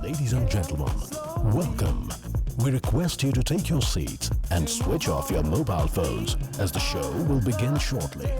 Ladies and gentlemen, welcome. We request you to take your seats and switch off your mobile phones as the show will begin shortly.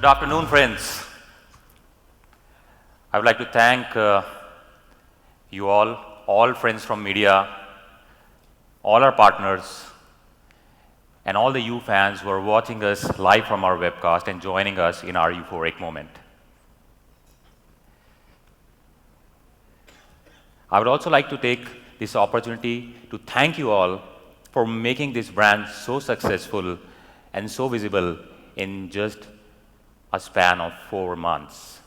Good afternoon, friends. I would like to thank you all friends from media, all our partners, and all the you fans who are watching us live from our webcast and joining us in our euphoric moment. I would also like to take this opportunity to thank you all for making this brand so successful and so visible in just a span of 4 months.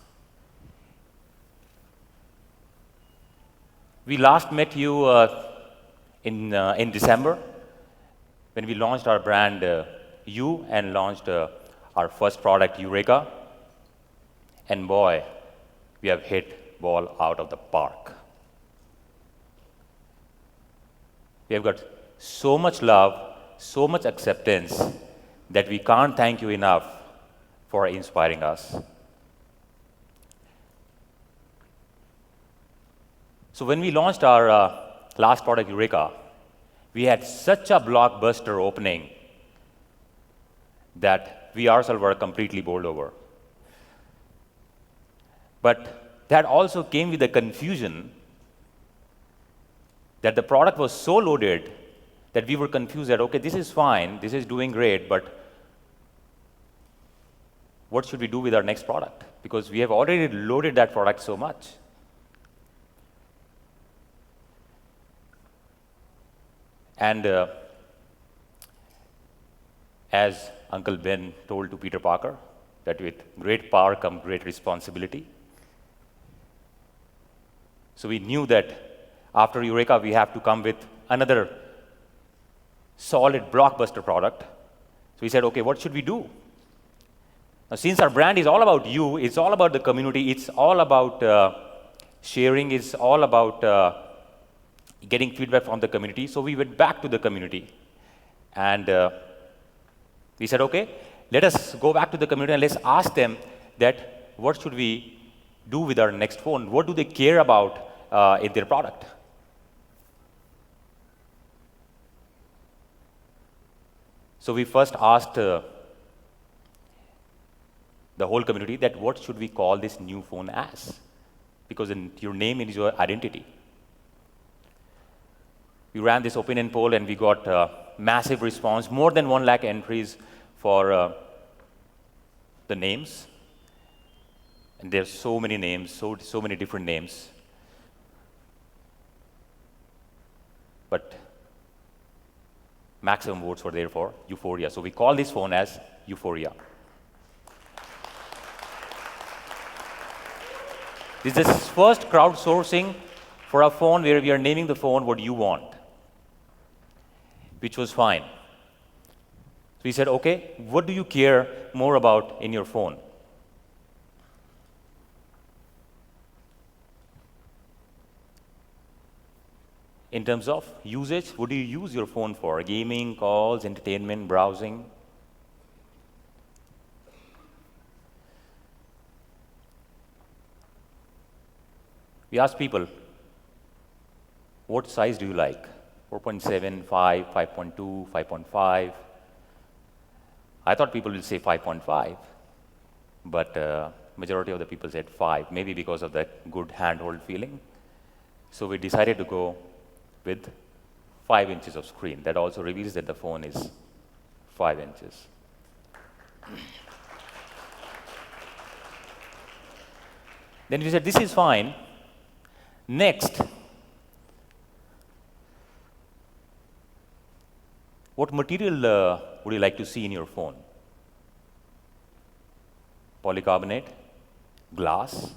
We last met you in December when we launched our brand You and launched our first product Eureka. And boy, we have hit ball out of the park. We have got so much love, so much acceptance that we can't thank you enough for inspiring us. So when we launched our last product, Eureka, we had such a blockbuster opening that we ourselves were completely bowled over. But that also came with the confusion that the product was so loaded that we were confused that, okay, this is fine, this is doing great, but what should we do with our next product? Because we have already loaded that product so much. And as Uncle Ben told to Peter Parker, that with great power comes great responsibility. So we knew that after Eureka, we have to come with another solid blockbuster product. So we said, okay, what should we do? Now, since our brand is all about you, it's all about the community, it's all about sharing, it's all about getting feedback from the community. So we went back to the community. And we said, okay, let us go back to the community and let's ask them that what should we do with our next phone? What do they care about in their product? So we first asked the whole community that what should we call this new phone as? Because your name is your identity. We ran this opinion poll and we got massive response, more than 1 lakh entries for the names. And there's so many names, so many different names. But maximum votes were there for Yuphoria. So we call this phone as Yuphoria. This is first crowdsourcing for a phone where we are naming the phone what you want, which was fine. So we said, okay, what do you care more about in your phone? In terms of usage, what do you use your phone for? Gaming, calls, entertainment, browsing? We asked people, what size do you like? 4.7, 5, 5.2, 5.5. I thought people will say 5.5, but majority of the people said 5, maybe because of that good handhold feeling. So we decided to go with 5 inches of screen. That also reveals that the phone is 5 inches. Then we said, this is fine. Next, what material would you like to see in your phone? Polycarbonate? Glass?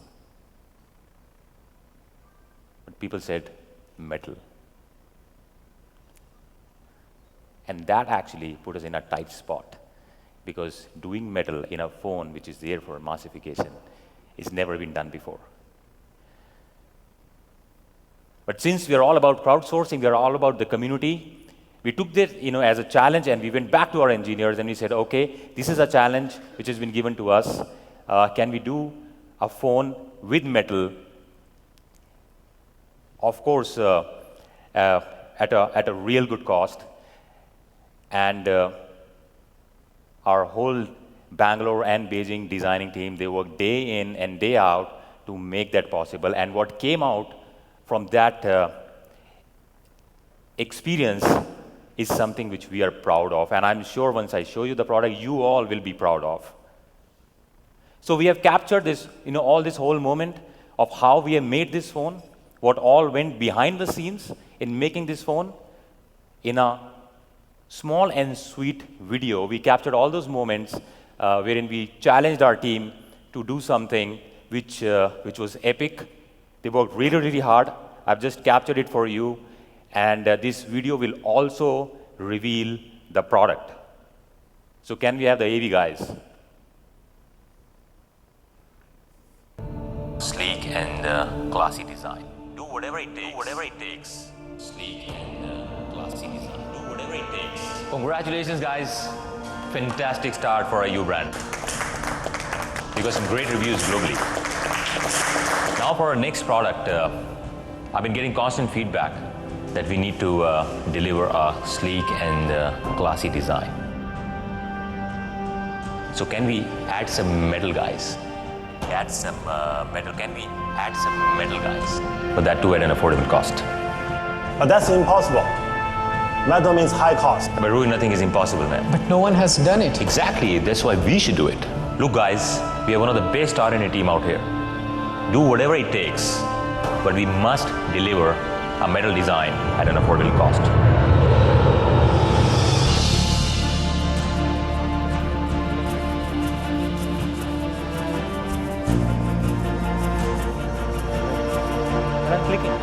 But people said metal. And that actually put us in a tight spot, because doing metal in a phone which is there for massification is never been done before. But since we are all about crowdsourcing, we are all about the community, we took this as a challenge, and we went back to our engineers and we said, okay, this is a challenge which has been given to us. Can we do a phone with metal? Of course, at a real good cost. And our whole Bangalore and Beijing designing team. They worked day in and day out to make that possible. And what came out from that experience is something which we are proud of. And I'm sure once I show you the product, you all will be proud of. So we have captured this, all this whole moment of how we have made this phone, what all went behind the scenes in making this phone. In a small and sweet video, we captured all those moments wherein we challenged our team to do something which was epic. They worked really, really hard. I've just captured it for you. And this video will also reveal the product. So can we have the AV guys? Sleek and classy design. Do whatever it takes. Do whatever it takes. Sleek and classy design. Do whatever it takes. Congratulations, guys. Fantastic start for a U brand. You got some great reviews globally. Now for our next product, I've been getting constant feedback that we need to deliver a sleek and classy design. So can we add some metal, guys? Add some metal. Can we add some metal, guys? But that too at an affordable cost. But that's impossible. Metal means high cost. But really nothing is impossible, man. But no one has done it. Exactly. That's why we should do it. Look, guys, we are one of the best R&D team out here. Do whatever it takes, but we must deliver a metal design at an affordable cost. And I'm clicking.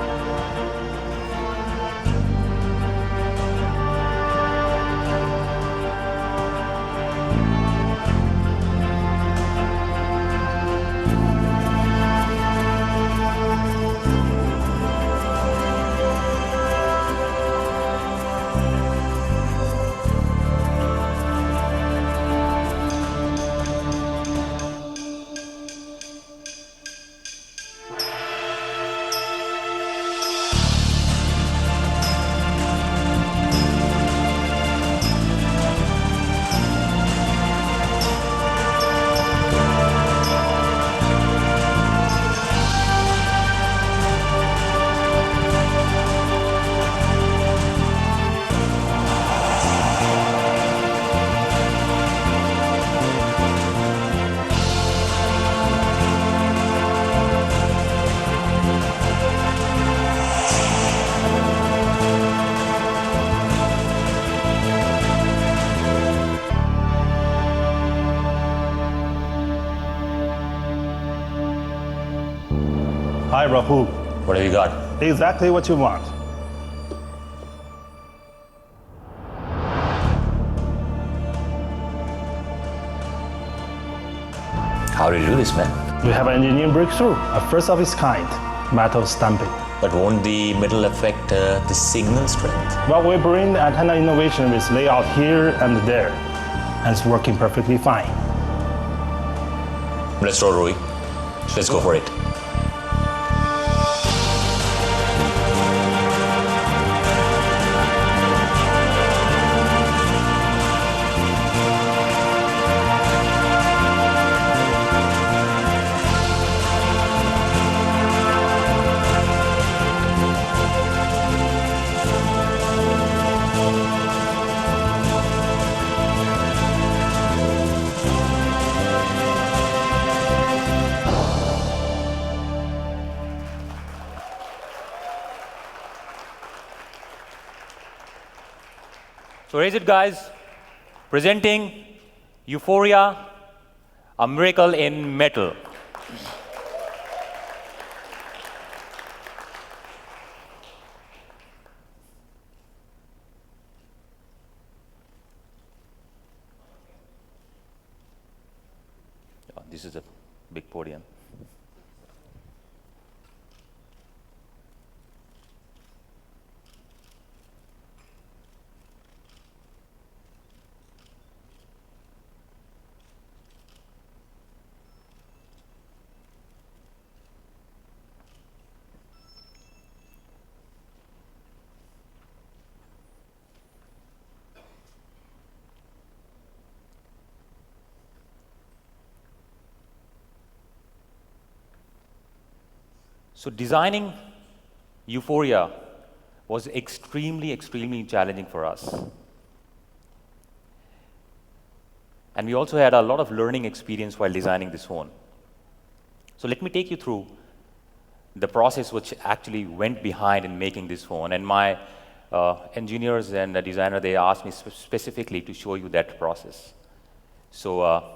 Hi, Rahul. What have you got? Exactly what you want. How do you do this, man? We have an engineering breakthrough, a first of its kind, metal stamping. But won't the metal affect the signal strength? Well, we bring the antenna innovation with layout here and there, and it's working perfectly fine. Let's roll, Rui. Let's go for it. So raise it, guys. Presenting Yuphoria, a miracle in metal. Oh, this is a big podium. So designing Yuphoria was extremely, extremely challenging for us. And we also had a lot of learning experience while designing this phone. So let me take you through the process which actually went behind in making this phone. And my engineers and the designer, they asked me specifically to show you that process. So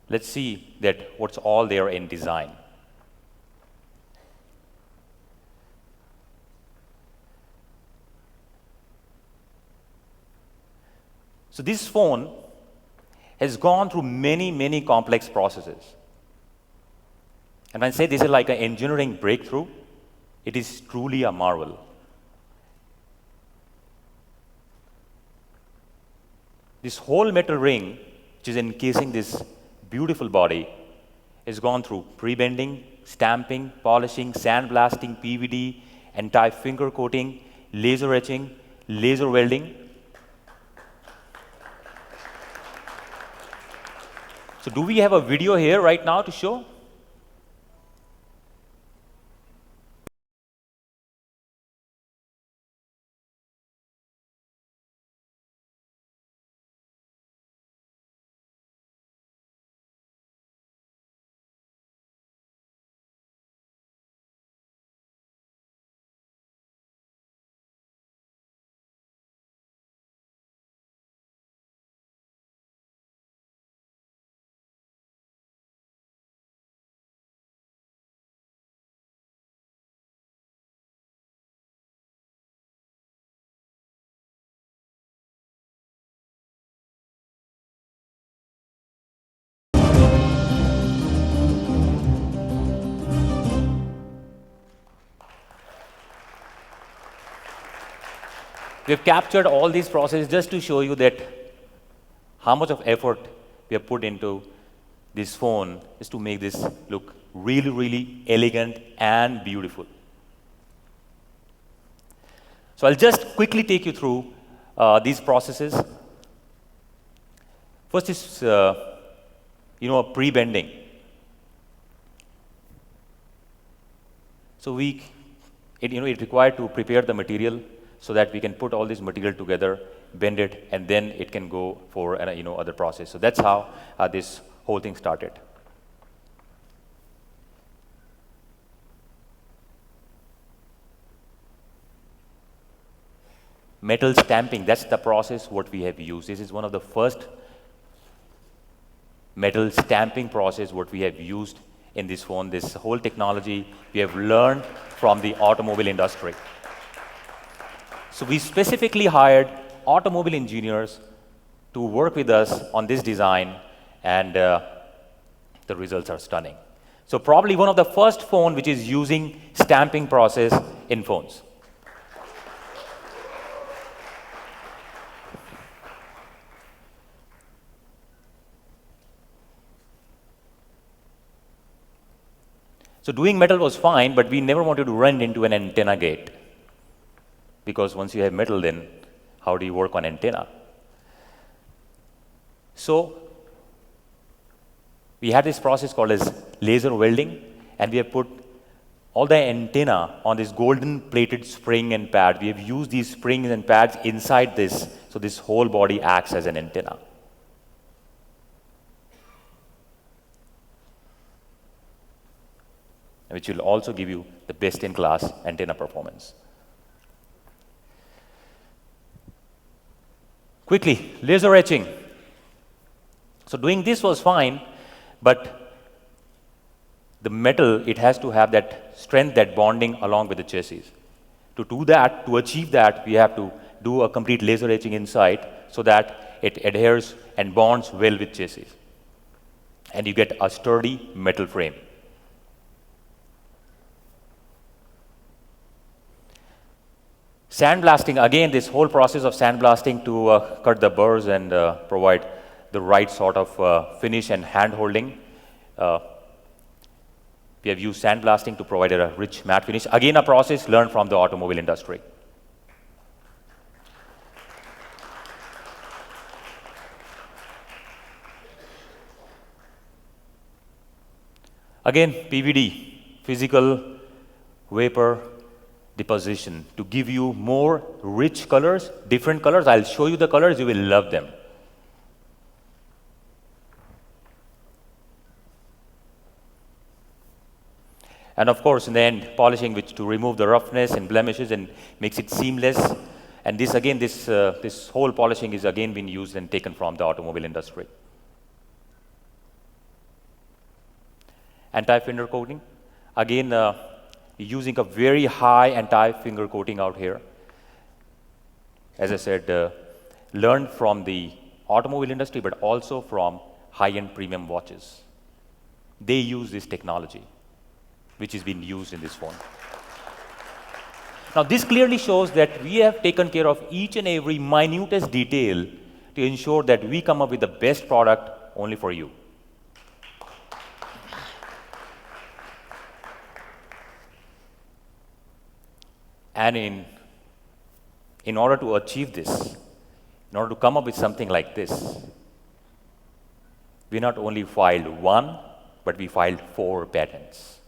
let's see that what's all there in design. So this phone has gone through many, many complex processes. And when I say this is like an engineering breakthrough, it is truly a marvel. This whole metal ring, which is encasing this beautiful body, has gone through pre-bending, stamping, polishing, sandblasting, PVD, anti-finger coating, laser etching, laser welding. So do we have a video here right now to show? We have captured all these processes just to show you that how much of effort we have put into this phone is to make this look really, really elegant and beautiful. So I'll just quickly take you through these processes. First is, pre-bending. So it required to prepare the material so that we can put all this material together, bend it, and then it can go for other process. So that's how this whole thing started. Metal stamping, that's the process what we have used. This is one of the first metal stamping process what we have used in this phone. This whole technology we have learned from the automobile industry. So we specifically hired automobile engineers to work with us on this design, and the results are stunning. So probably one of the first phone which is using stamping process in phones. So doing metal was fine, but we never wanted to run into an antenna gate. Because once you have metal, then how do you work on antenna? So we had this process called as laser welding, and we have put all the antenna on this golden plated spring and pad. We have used these springs and pads inside this, so this whole body acts as an antenna. Which will also give you the best-in-class antenna performance. Quickly, laser etching. So doing this was fine, but the metal, it has to have that strength, that bonding along with the chassis. To do that, to achieve that, we have to do a complete laser etching inside so that it adheres and bonds well with chassis. And you get a sturdy metal frame. Sandblasting, again, this whole process of sandblasting to cut the burrs and provide the right sort of finish and hand holding. We have used sandblasting to provide a rich matte finish. Again, a process learned from the automobile industry. Again, PVD, physical vapor deposition, to give you more rich colors, different colors. I'll show you the colors, you will love them. And of course, in the end, polishing, which to remove the roughness and blemishes and makes it seamless. And this again, this whole polishing is again been used and taken from the automobile industry. Anti-finger coating, again, using a very high anti-finger coating out here. As I said, learned from the automobile industry, but also from high-end premium watches. They use this technology, which is being used in this phone. Now, this clearly shows that we have taken care of each and every minutest detail to ensure that we come up with the best product only for you. And in order to achieve this, in order to come up with something like this, we not only filed one, but we filed 4 patents.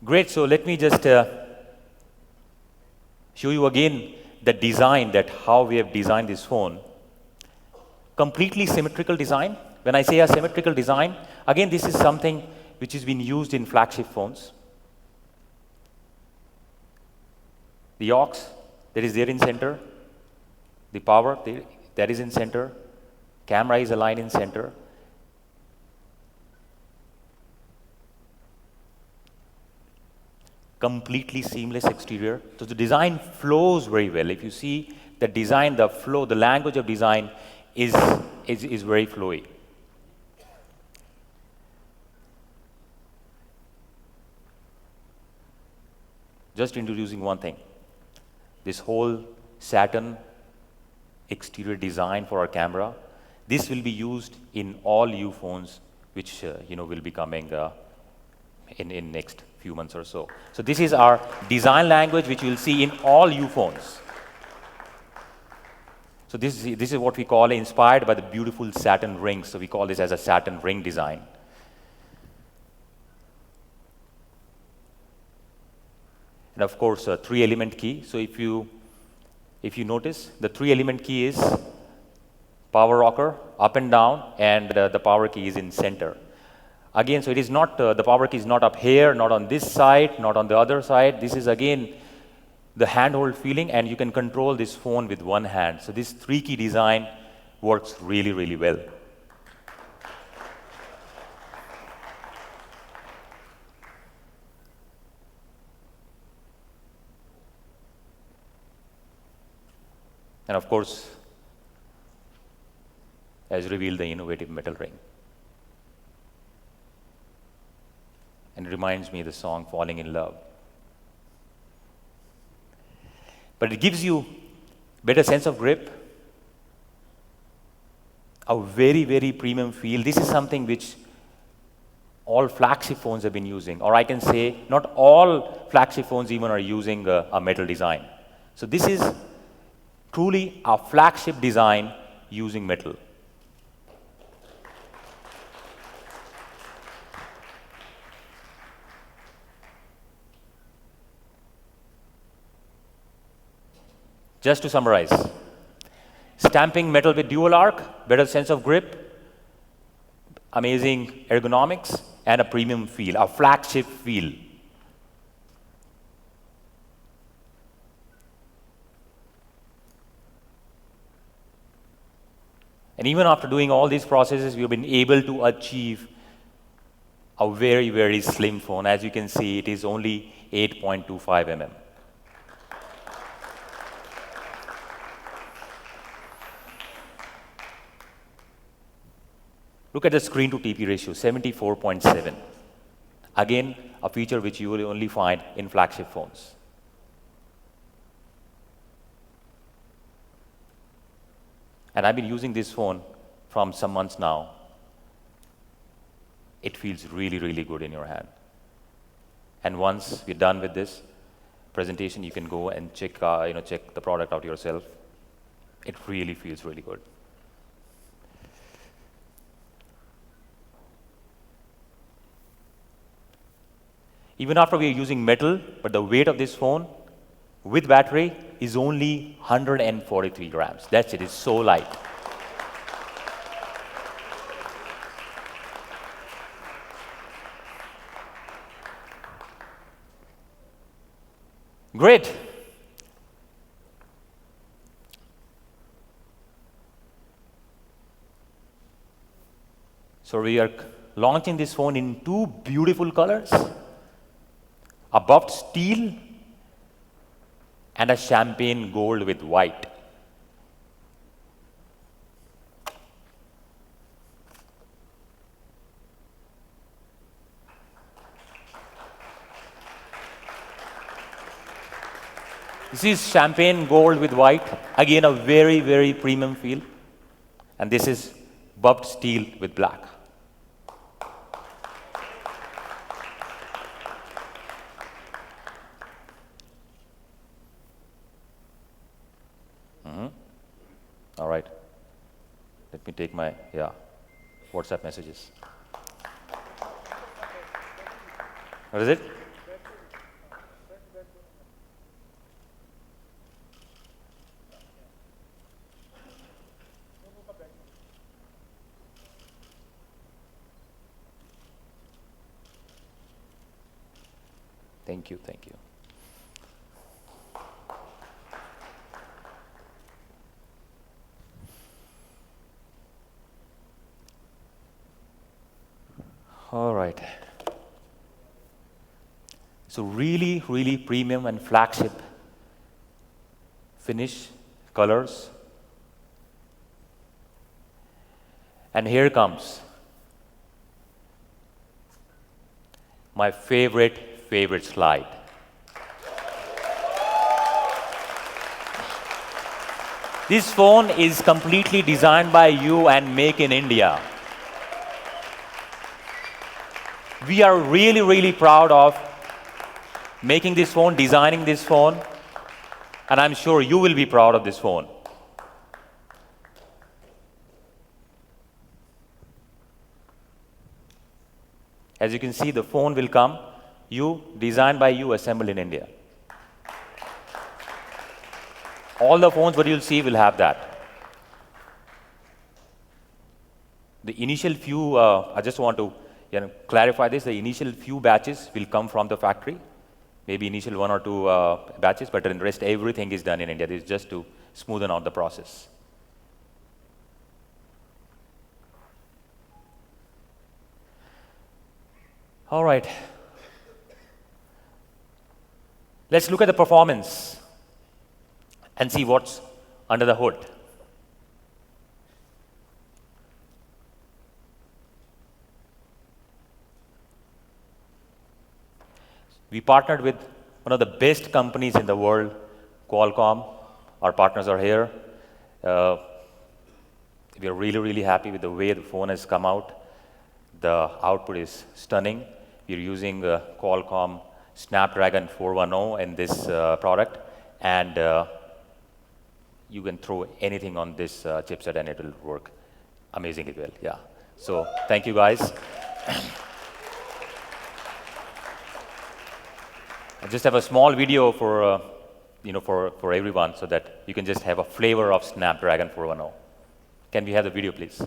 Great, so let me just show you again the design, that how we have designed this phone. Completely symmetrical design. When I say a symmetrical design, again, this is something which has been used in flagship phones. The aux, that is there in center. The power, that is in center. Camera is aligned in center. Completely seamless exterior. So the design flows very well. If you see the design, the flow, the language of design is very flowy. Just introducing one thing. This whole satin exterior design for our camera, this will be used in all U phones, which will be coming in next few months or so. So this is our design language, which you will see in all U phones. So this is what we call inspired by the beautiful satin rings. So we call this as a satin ring design. And of course, a 3-element key. So if you notice, the 3-element key is power rocker, up and down, and the power key is in center. Again, so it is not, the power key is not up here, not on this side, not on the other side. This is again the handhold feeling, and you can control this phone with one hand. So this 3-key design works really, really well. And of course, as revealed, the innovative metal ring. And it reminds me of the song Falling in Love. But it gives you better sense of grip, a very, very premium feel. This is something which all flagship phones have been using, or I can say not all flagship phones even are using a metal design. So this is truly a flagship design using metal. Just to summarize, stamping metal with dual arc, better sense of grip, amazing ergonomics, and a premium feel, a flagship feel. And even after doing all these processes, we've been able to achieve a very, very slim phone. As you can see, it is only 8.25 mm. Look at the screen to TP ratio, 74.7. Again, a feature which you will only find in flagship phones. And I've been using this phone from some months now. It feels really, really good in your hand. And once we're done with this, presentation. You can go and check check the product out yourself. It really feels really good. Even after we are using metal, but the weight of this phone with battery is only 143 grams. That's it. It's so light. Great. So we are launching this phone in two beautiful colors, a buffed steel and a champagne gold with white. This is champagne gold with white. Again, a very, very premium feel. And this is buffed steel with black. All right. Let me take my WhatsApp messages. What is it? Thank you, thank you. All right. So really, really premium and flagship finish, colors. And here comes my favorite slide. This phone is completely designed by you and made in India. We are really, really proud of making this phone, designing this phone, and I'm sure you will be proud of this phone. As you can see, the phone will come, designed by you, assembled in India. All the phones that you'll see will have that. The initial few, I just want to clarify this, the initial few batches will come from the factory, maybe initial 1 or 2 batches, but the rest, everything is done in India. This is just to smoothen out the process. All right. Let's look at the performance and see what's under the hood. We partnered with one of the best companies in the world, Qualcomm. Our partners are here. We are really, really happy with the way the phone has come out. The output is stunning. We're using Qualcomm Snapdragon 410 in this product, and you can throw anything on this chipset and it will work amazingly well. Yeah. So thank you, guys. I just have a small video for for everyone, so that you can just have a flavor of Snapdragon 410. Can we have the video, please?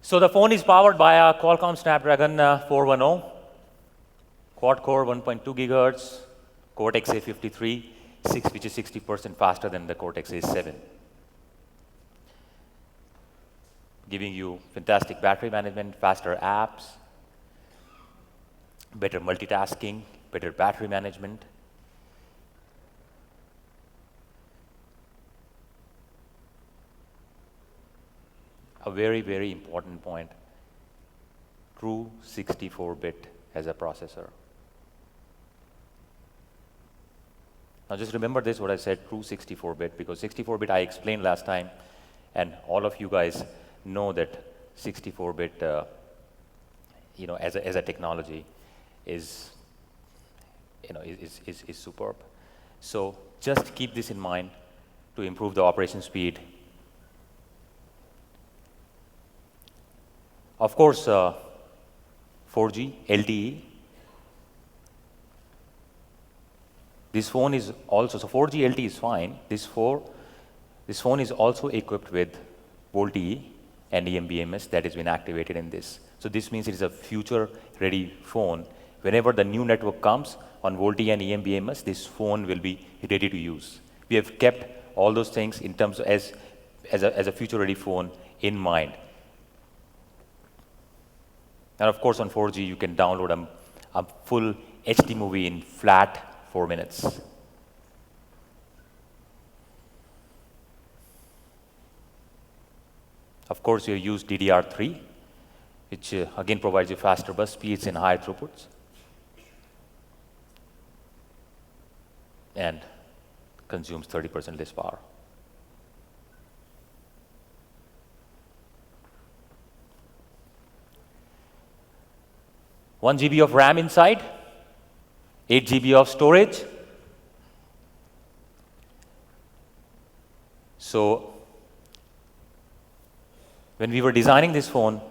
So the phone is powered by a Qualcomm Snapdragon 410, quad-core 1.2 gigahertz, Cortex-A53, which is 60% faster than the Cortex-A7, giving you fantastic battery management, faster apps, better multitasking, better battery management. A very, very important point, true 64-bit as a processor. Now just remember this, what I said, true 64-bit, because 64-bit I explained last time, and all of you guys know that 64-bit, as a technology is superb. So just keep this in mind to improve the operation speed. Of course, 4G LTE. This phone is also, so 4G LTE is fine. This phone is also equipped with VoLTE and eMBMS that has been activated in this. So this means it is a future-ready phone. Whenever the new network comes on VoLTE and eMBMS, this phone will be ready to use. We have kept all those things in terms of as a future-ready phone in mind. And of course, on 4G, you can download a full HD movie in flat 4 minutes. Of course, you use DDR3, which again provides you faster bus speeds and higher throughputs, and consumes 30% less power. One GB of RAM inside, 8 GB of storage. So when we were designing this phone,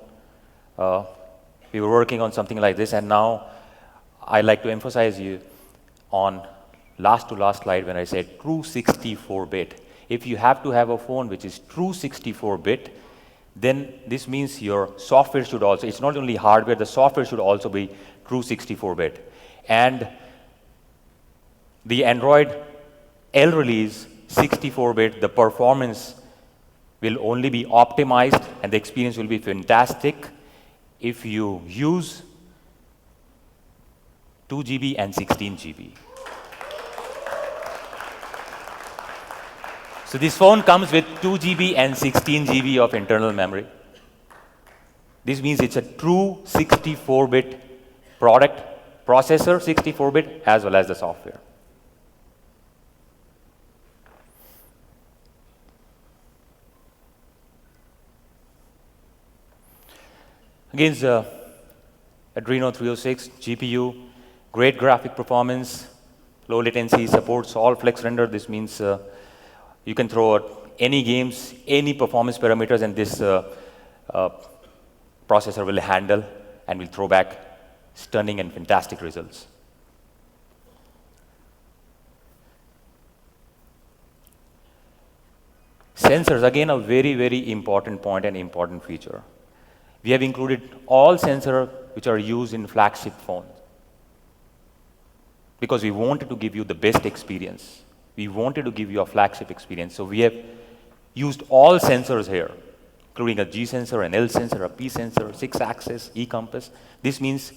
we were working on something like this, and now I like to emphasize you on last to last slide when I said true 64-bit. If you have to have a phone which is true 64-bit, then this means your software should also, it's not only hardware, the software should also be true 64-bit. And the Android L release 64-bit, the performance will only be optimized and the experience will be fantastic if you use 2 GB and 16 GB. So this phone comes with 2 GB and 16 GB of internal memory. This means it's a true 64-bit product, processor 64-bit, as well as the software. Again, the Adreno 306 GPU, great graphic performance, low latency, supports all flex render. This means you can throw out any games, any performance parameters, and this processor will handle and will throw back stunning and fantastic results. Sensors, again, a very, very important point and important feature. We have included all sensors which are used in flagship phones because we wanted to give you the best experience. We wanted to give you a flagship experience. So we have used all sensors here, including a G sensor, an L sensor, a P sensor, 6-axis, E-compass. This means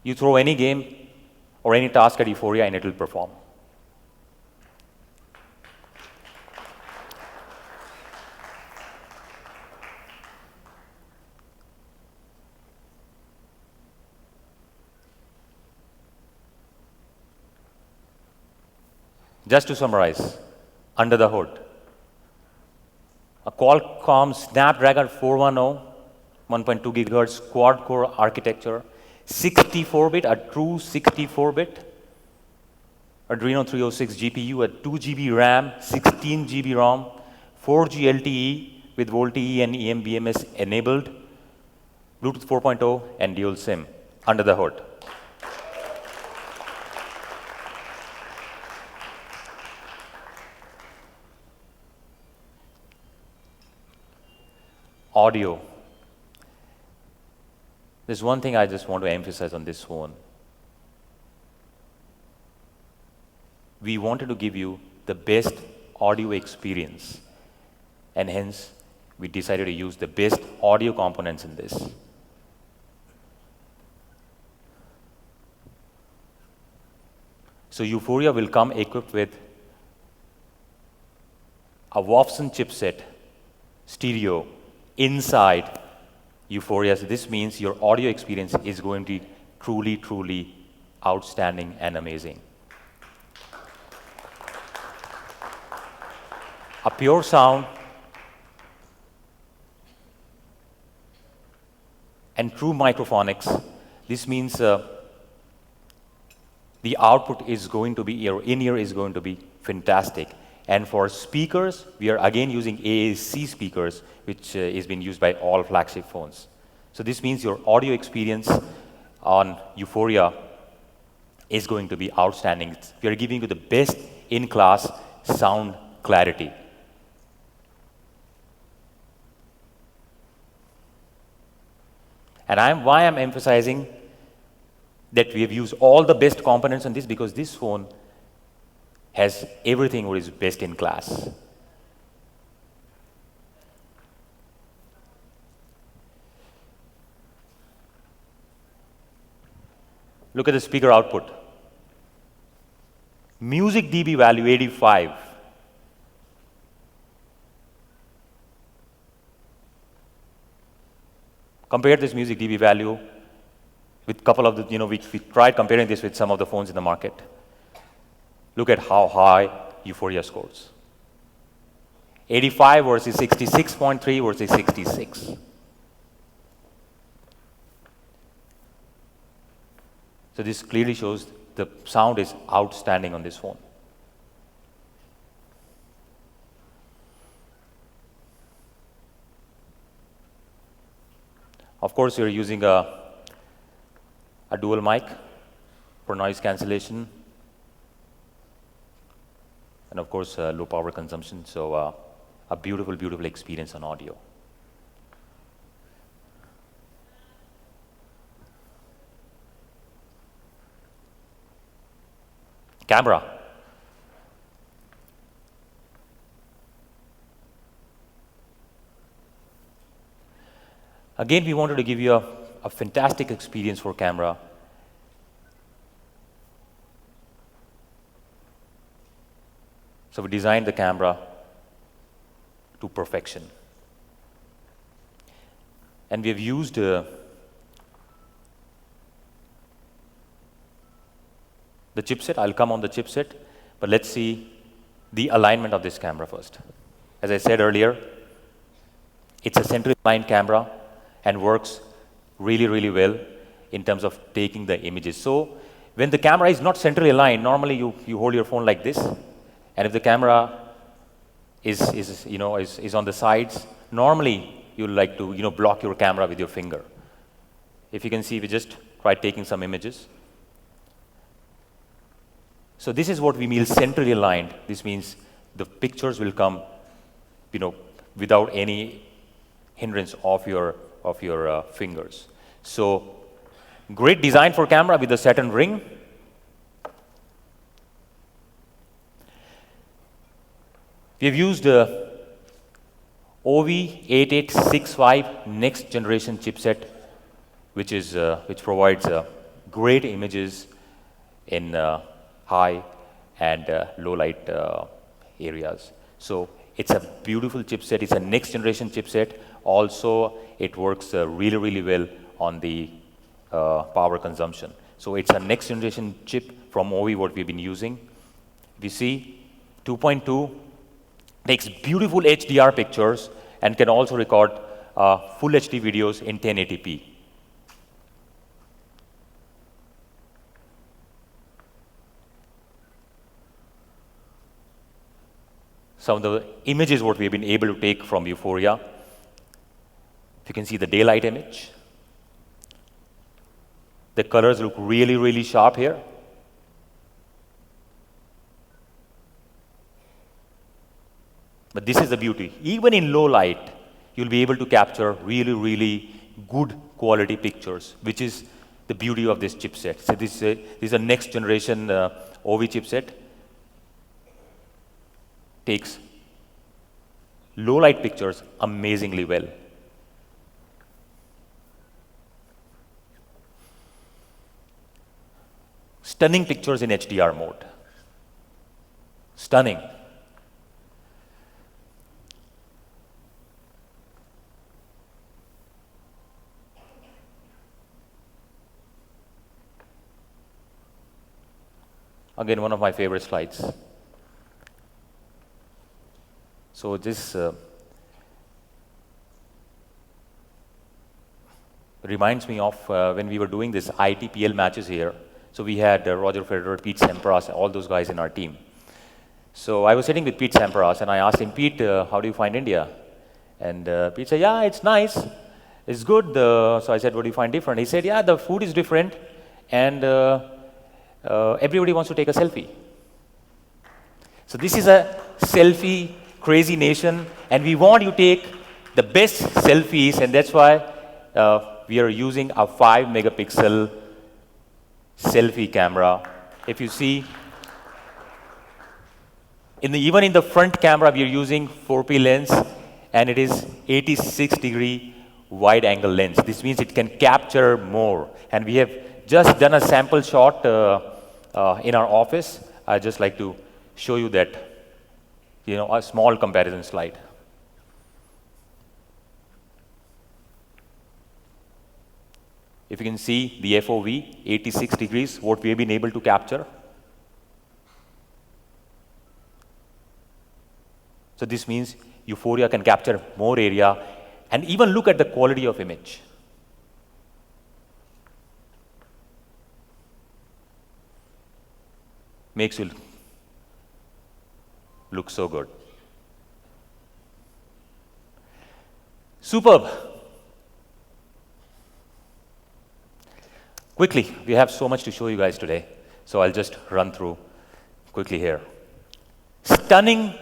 you throw any game or any task at Yuphoria and it will perform. Just to summarize, under the hood, a Qualcomm Snapdragon 410, 1.2 gigahertz quad-core architecture, 64-bit, a true 64-bit, Adreno 306 GPU, a 2 GB RAM, 16 GB ROM, 4G LTE with VoLTE and eMBMS enabled, Bluetooth 4.0 and dual SIM under the hood. Audio, There's one thing I just want to emphasize on this phone. We wanted to give you the best audio experience, and hence we decided to use the best audio components in this. So Yuphoria will come equipped with a Wolfson chipset stereo inside Yuphoria. So this means your audio experience is going to be truly, truly outstanding and amazing. A pure sound and true microphonics. This means the output is going to be, your in-ear is going to be fantastic. And for speakers, we are again using AAC speakers, which is being used by all flagship phones. So this means your audio experience on Yuphoria is going to be outstanding. We are giving you the best in-class sound clarity. And why I'm emphasizing that we have used all the best components on this, because this phone has everything what is best in class. Look at the speaker output. Music dB value 85. Compare this music dB value with a couple of the, we tried comparing this with some of the phones in the market. Look at how high Yuphoria scores. 85 versus 66.3 versus 66. So this clearly shows the sound is outstanding on this phone. Of course, you're using a dual mic for noise cancellation, and of course, low power consumption. So a beautiful, beautiful experience on audio. Camera. Again, we wanted to give you a fantastic experience for camera. So we designed the camera to perfection. And we have used the chipset. I'll come on the chipset, but let's see the alignment of this camera first. As I said earlier, it's a centrally aligned camera and works really, really well in terms of taking the images. So when the camera is not centrally aligned, normally you hold your phone like this, and if the camera is on the sides, normally you like to block your camera with your finger. If you can see, we just tried taking some images. So this is what we mean centrally aligned. This means the pictures will come, without any hindrance of your fingers. So great design for camera with the Saturn ring. We have used OV8865 next generation chipset, which provides great images in high and low light areas. So it's a beautiful chipset. It's a next generation chipset. Also, it works really, really well on the power consumption. So it's a next generation chip from OV, what we've been using. We see 2.2 takes beautiful HDR pictures and can also record full HD videos in 1080p. Some of the images what we've been able to take from Yuphoria. You can see the daylight image. The colors look really, really sharp here. But this is the beauty. Even in low light, you'll be able to capture really, really good quality pictures, which is the beauty of this chipset. So this is a next generation OV chipset. Takes low light pictures amazingly well. Stunning pictures in HDR mode. Stunning. Again, one of my favorite slides. So this reminds me of when we were doing this ITPL matches here. So we had Roger Federer, Pete Sampras, all those guys in our team. So I was sitting with Pete Sampras and I asked him, Pete, how do you find India? And Pete said, yeah, it's nice. It's good. So I said, what do you find different? He said, yeah, the food is different and everybody wants to take a selfie. So this is a selfie crazy nation and we want you to take the best selfies, and that's why we are using a 5 megapixel selfie camera. If you see, even in the front camera, we are using 4P lens, and it is 86-degree wide-angle lens. This means it can capture more. And we have just done a sample shot in our office. I'd just like to show you that, a small comparison slide. If you can see the FOV, 86 degrees, what we have been able to capture. So this means Yuphoria can capture more area, and even look at the quality of image. Makes you look so good. Superb. Quickly, we have so much to show you guys today, so I'll just run through quickly here. Stunning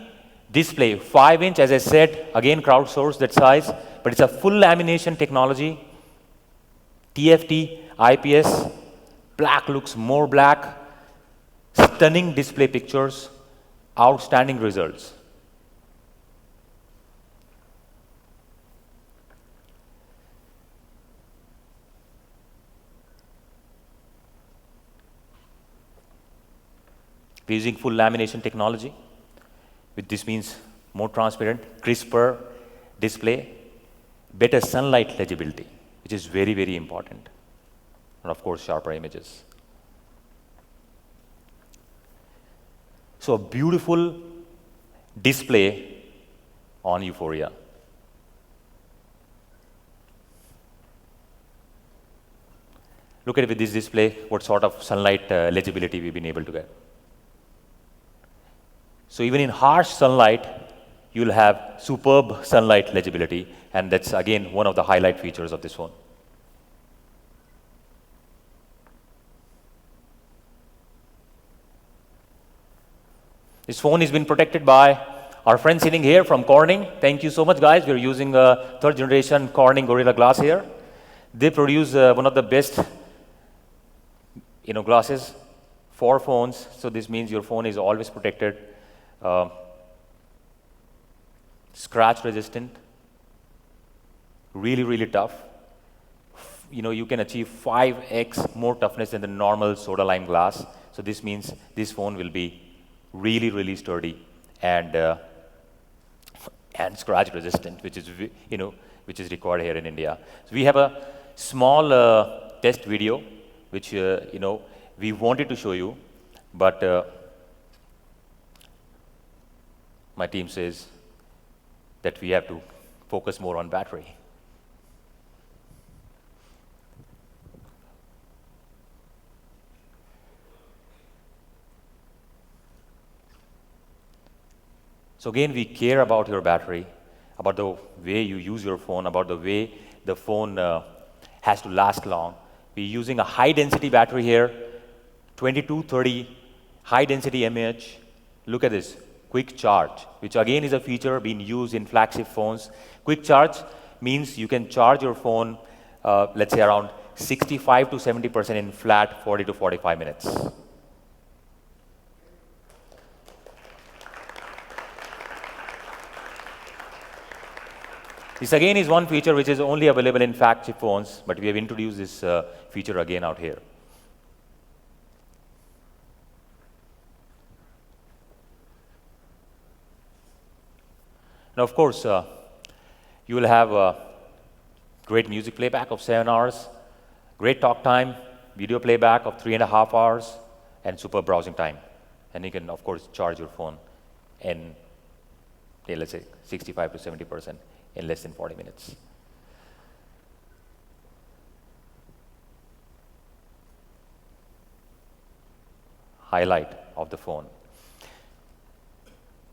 display, 5-inch, as I said, again crowdsourced that size, but it's a full lamination technology. TFT, IPS, black looks more black, stunning display pictures, outstanding results. We're using full lamination technology, which this means more transparent, crisper display, better sunlight legibility, which is very, very important, and of course, sharper images. So a beautiful display on Yuphoria. Look at it with this display, what sort of sunlight legibility we've been able to get. So even in harsh sunlight, you'll have superb sunlight legibility, and that's again one of the highlight features of this phone. This phone has been protected by our friend sitting here from Corning. Thank you so much, guys. We're using a 3rd generation Corning Gorilla Glass here. They produce one of the best glasses for phones. So this means your phone is always protected. Scratch resistant, really, really tough. You can achieve 5x more toughness than the normal soda lime glass. So this means this phone will be really, really sturdy and scratch resistant, which is required here in India. So we have a small test video, which we wanted to show you, but my team says that we have to focus more on battery. So again, we care about your battery, about the way you use your phone, about the way the phone has to last long. We're using a high-density battery here, 2230 high-density mAh. Look at this. Quick charge, which again is a feature being used in flagship phones. Quick charge means you can charge your phone let's say around 65 to 70% in flat 40 to 45 minutes. This again is one feature which is only available in flagship phones, but we have introduced this feature again out here. Now, of course, you will have great music playback of 7 hours, great talk time, video playback of 3.5 hours, and super browsing time. And you can, of course, charge your phone in, let's say, 65 to 70% in less than 40 minutes. Highlight of the phone.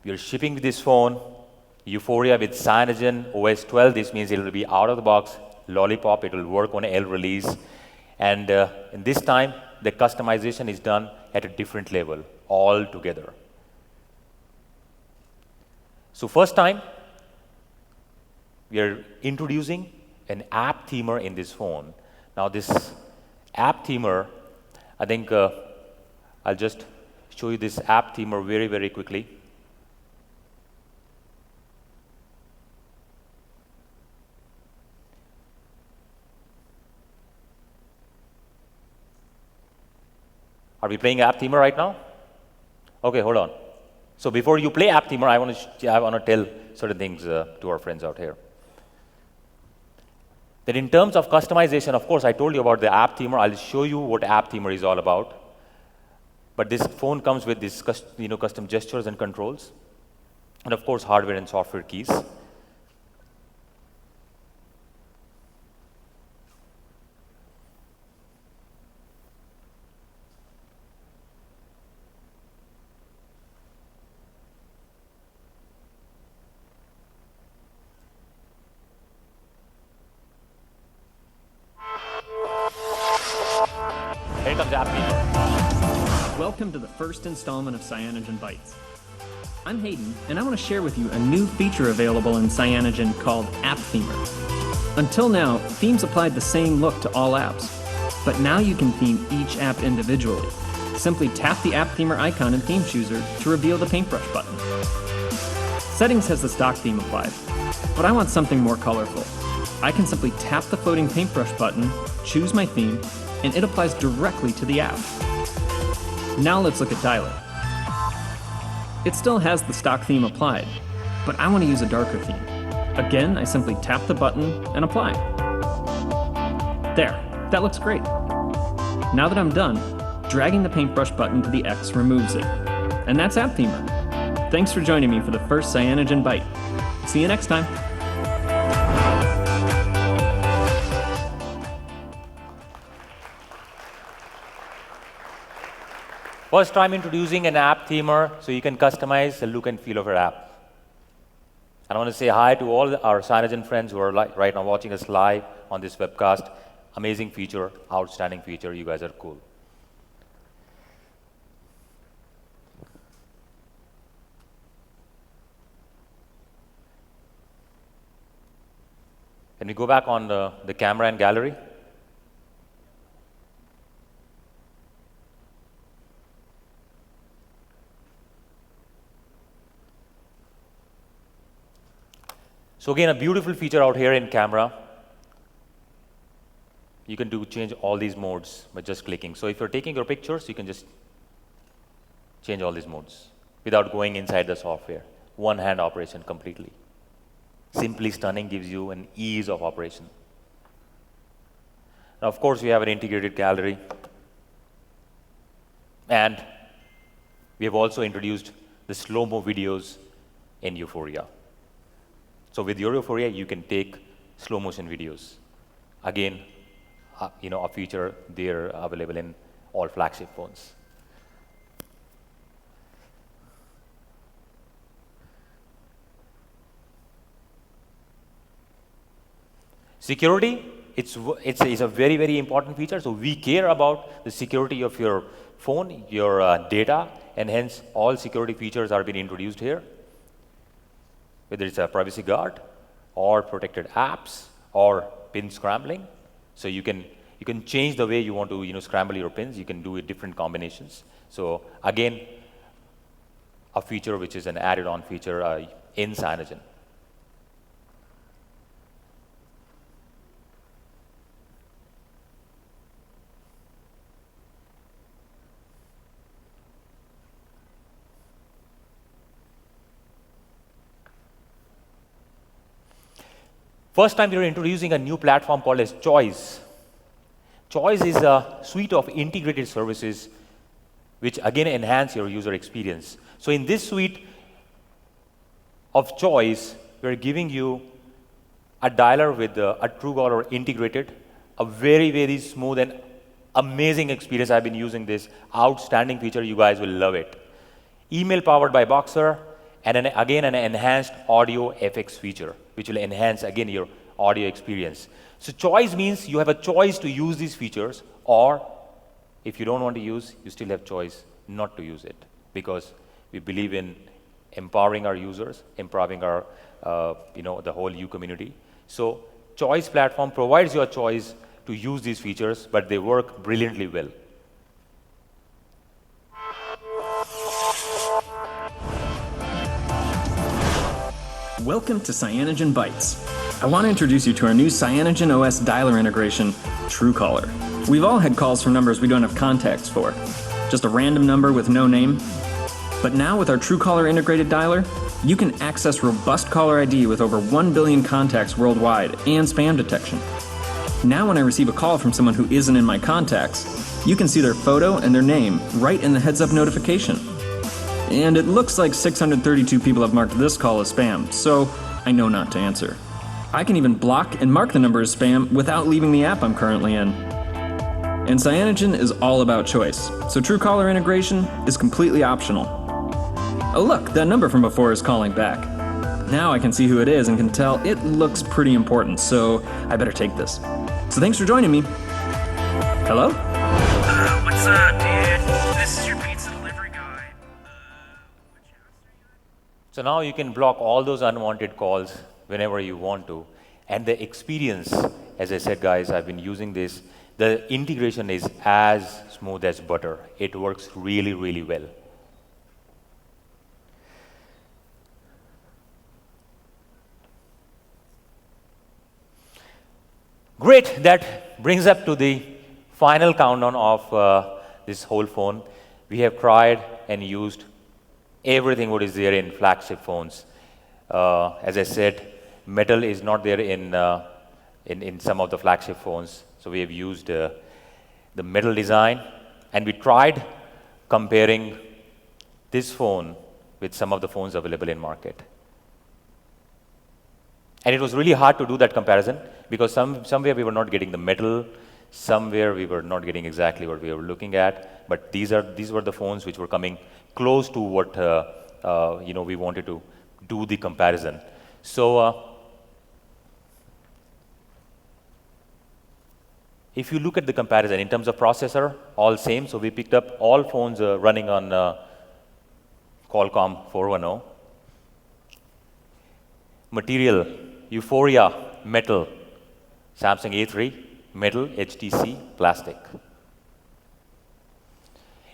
We are shipping with this phone Yuphoria with Cyanogen OS 12. This means it will be out of the box, lollipop. It will work on L release. And in this time, the customization is done at a different level altogether. So first time, we are introducing an app themer in this phone. Now this app themer, I think I'll just show you this app themer very, very quickly. Are we playing app themer right now? Okay, hold on. So before you play app themer, I want to tell certain things to our friends out here. That in terms of customization, of course, I told you about the app themer. I'll show you what app themer is all about. But this phone comes with this, custom gestures and controls, and of course, hardware and software keys. Here comes app themer. Welcome to the first installment of Cyanogen Bytes. I'm Hayden, and I want to share with you a new feature available in Cyanogen called App Themer. Until now, themes applied the same look to all apps, but now you can theme each app individually. Simply tap the App Themer icon in Theme Chooser to reveal the paintbrush button. Settings has the stock theme applied, but I want something more colorful. I can simply tap the floating paintbrush button, choose my theme, and it applies directly to the app. Now let's look at Dial It. It still has the stock theme applied, but I want to use a darker theme. Again, I simply tap the button and apply. There, that looks great. Now that I'm done, dragging the paintbrush button to the X removes it. And that's App Themer. Thanks for joining me for the first Cyanogen Byte. See you next time. First time introducing an app themer so you can customize the look and feel of your app. And I want to say hi to all our Cyanogen friends who are right now watching us live on this webcast. Amazing feature, outstanding feature. You guys are cool. Can we go back on the camera and gallery? So again, a beautiful feature out here in camera. You can change all these modes by just clicking. So if you're taking your pictures, you can just change all these modes without going inside the software. One-hand operation completely. Simply stunning, gives you an ease of operation. Now, of course, we have an integrated gallery. And we have also introduced the slow-mo videos in Yuphoria. So with your Yuphoria, you can take slow motion videos. Again, a feature there available in all flagship phones. Security, it's a very, very important feature. So we care about the security of your phone, your data, and hence all security features are being introduced here. Whether it's a privacy guard, or protected apps, or pin scrambling, So you can change the way you want to scramble your pins. You can do it different combinations. So again, a feature which is an added-on feature in Cyanogen. First time we are introducing a new platform called as Choice. Choice is a suite of integrated services which again enhance your user experience. So in this suite of Choice, we're giving you a dialer with a Truecaller integrated, a very, very smooth and amazing experience. I've been using this outstanding feature. You guys will love it. Email powered by Boxer, and again an enhanced audio FX feature, which will enhance again your audio experience. So choice means you have a choice to use these features, or if you don't want to use, you still have choice not to use it, because we believe in empowering our users, empowering our the whole U community. So Choice platform provides you a choice to use these features, but they work brilliantly well. Welcome to Cyanogen Bytes. I want to introduce you to our new Cyanogen OS dialer integration, Truecaller. We've all had calls from numbers we don't have context for, just a random number with no name. But now with our Truecaller integrated dialer, you can access robust caller ID with over 1 billion contacts worldwide and spam detection. Now when I receive a call from someone who isn't in my contacts, you can see their photo and their name right in the heads-up notification. And it looks like 632 people have marked this call as spam, so I know not to answer. I can even block and mark the number as spam without leaving the app I'm currently in. And Cyanogen is all about choice, so Truecaller integration is completely optional. Oh look, that number from before is calling back. Now I can see who it is and can tell it looks pretty important, so I better take this. So thanks for joining me. Hello? What's up, dude? This is your pizza delivery guy. So now you can block all those unwanted calls whenever you want to. And the experience, as I said, guys, I've been using this. The integration is as smooth as butter. It works really, really well. Great, that brings up to the final countdown of this whole phone. We have tried and used everything what is there in flagship phones. As I said, metal is not there in some of the flagship phones. So we have used the metal design, and we tried comparing this phone with some of the phones available in market. And it was really hard to do that comparison, because somewhere we were not getting the metal, somewhere we were not getting exactly what we were looking at. But these were the phones which were coming close to what we wanted to do the comparison. So if you look at the comparison in terms of processor, all same. So we picked up all phones running on Qualcomm 410. Material, Yuphoria, metal. Samsung A3, metal, HTC, plastic.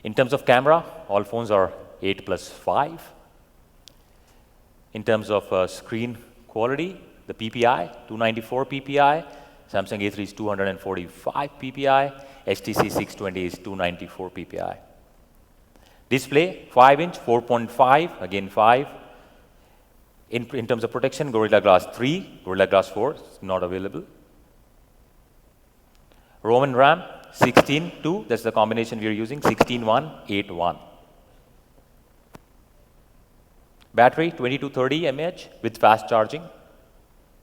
In terms of camera, all phones are 8+5. In terms of screen quality, the PPI, 294 PPI. Samsung A3 is 245 PPI. HTC 620 is 294 PPI. Display, 5-inch, 4.5, again 5. In terms of protection, Gorilla Glass 3, Gorilla Glass 4 is not available. ROM and RAM, 16.2, that's the combination we are using, 16.1, 8.1. Battery, 2230 mAh with fast charging,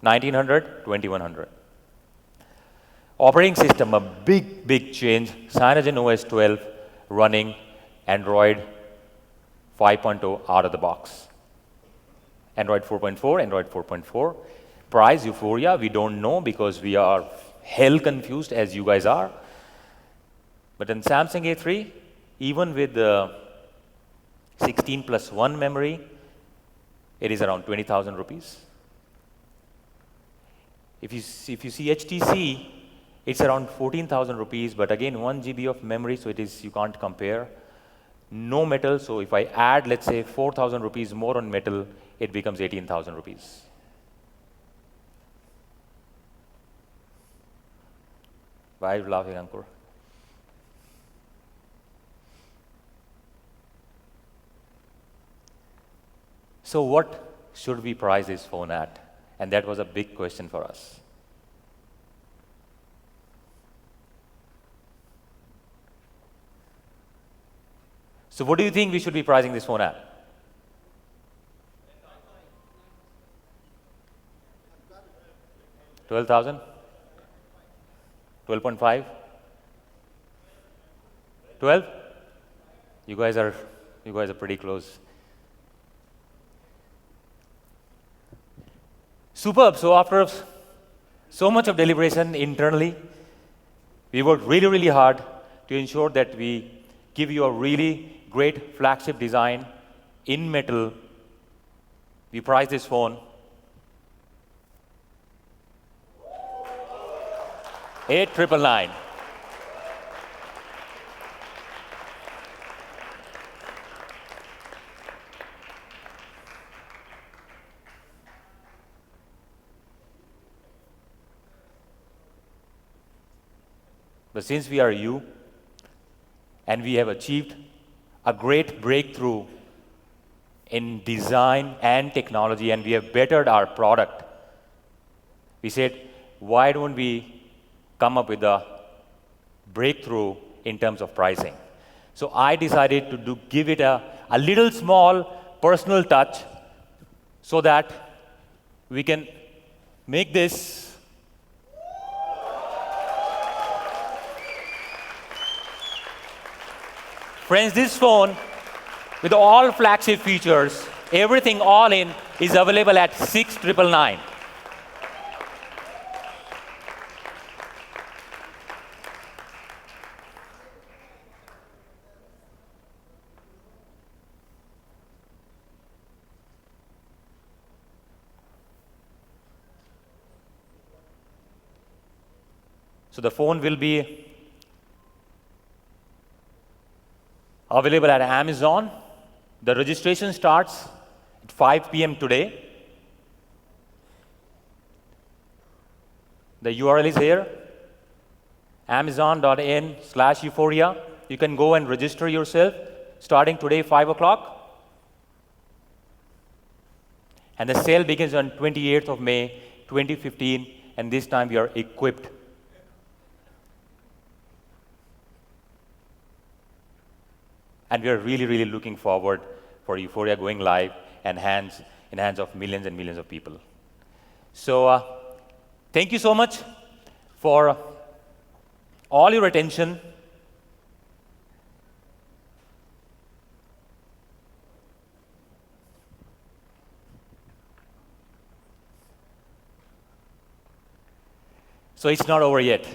1900, 2100. Operating system, a big change, Cyanogen OS 12 running Android 5.0 out of the box. Android 4.4, Android 4.4. Price, Yuphoria, we don't know because we are hell confused as you guys are. But in Samsung A3, even with the 16+1 memory, it is around 20,000 rupees. If you see HTC, It's around 14,000 rupees, but again, 1 GB of memory, so it is, you can't compare. No metal, so if I add, let's say, 4,000 rupees more on metal, it becomes 18,000 rupees. Why are you laughing, Ankur? So what should we price this phone at? And that was a big question for us. So what do you think we should be pricing this phone at? 12,000? 12.5? 12? You guys are pretty close. Superb. So after so much of deliberation internally, we worked really, really hard to ensure that we give you a really great flagship design in metal. We priced this phone 8,999. But since we are you, and we have achieved a great breakthrough in design and technology, and we have bettered our product, we said, why don't we come up with a breakthrough in terms of pricing? So I decided to give it a little small personal touch so that we can make this Friends, this phone, with all flagship features, everything all in, is available at 6,999. So the phone will be available at Amazon. The registration starts at 5 p.m. today. The URL is here, amazon.in/Yuphoria. You can go and register yourself starting today, 5 o'clock. And the sale begins on 28th of May, 2015, and this time we are equipped. And we are really, really looking forward for Yuphoria going live and in hands of millions and millions of people. So thank you so much for all your attention. So it's not over yet.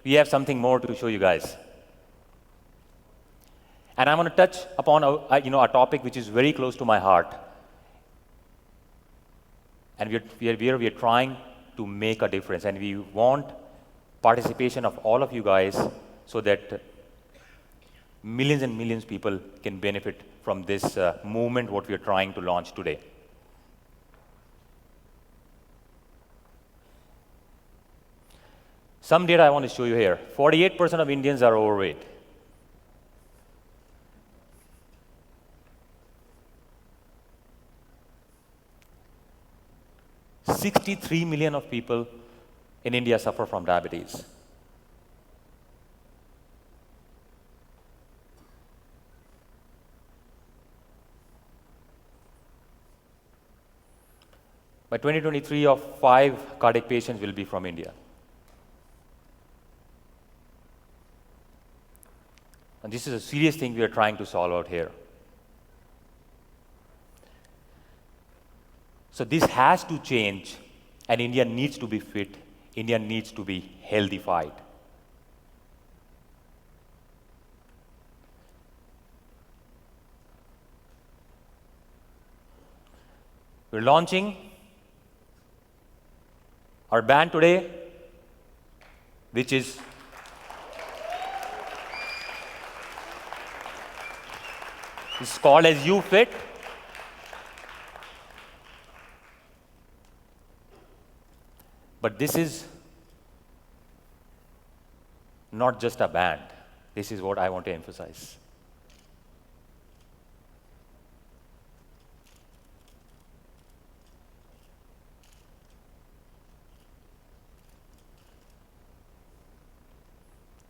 We have something more to show you guys. And I'm going to touch upon a topic which is very close to my heart. And we are trying to make a difference. And we want participation of all of you guys so that millions and millions of people can benefit from this movement, what we are trying to launch today. Some data I want to show you here. 48% of Indians are overweight. 63 million of people in India suffer from diabetes. By 2023, of 5 cardiac patients will be from India. And this is a serious thing we are trying to solve out here. So this has to change, and India needs to be fit. India needs to be healthified. We're launching our band today which is it's called as UFit. But this is not just a band. This is what I want to emphasize.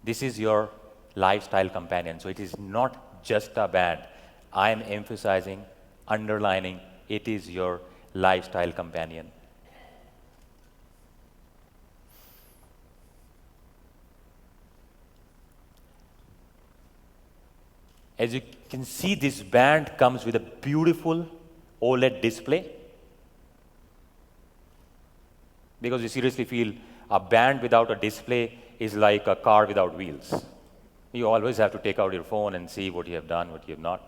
This is your lifestyle companion. So it is not just a band. I am emphasizing, underlining, it is your lifestyle companion. As you can see, this band comes with a beautiful OLED display. Because you seriously feel a band without a display is like a car without wheels. You always have to take out your phone and see what you have done, what you have not.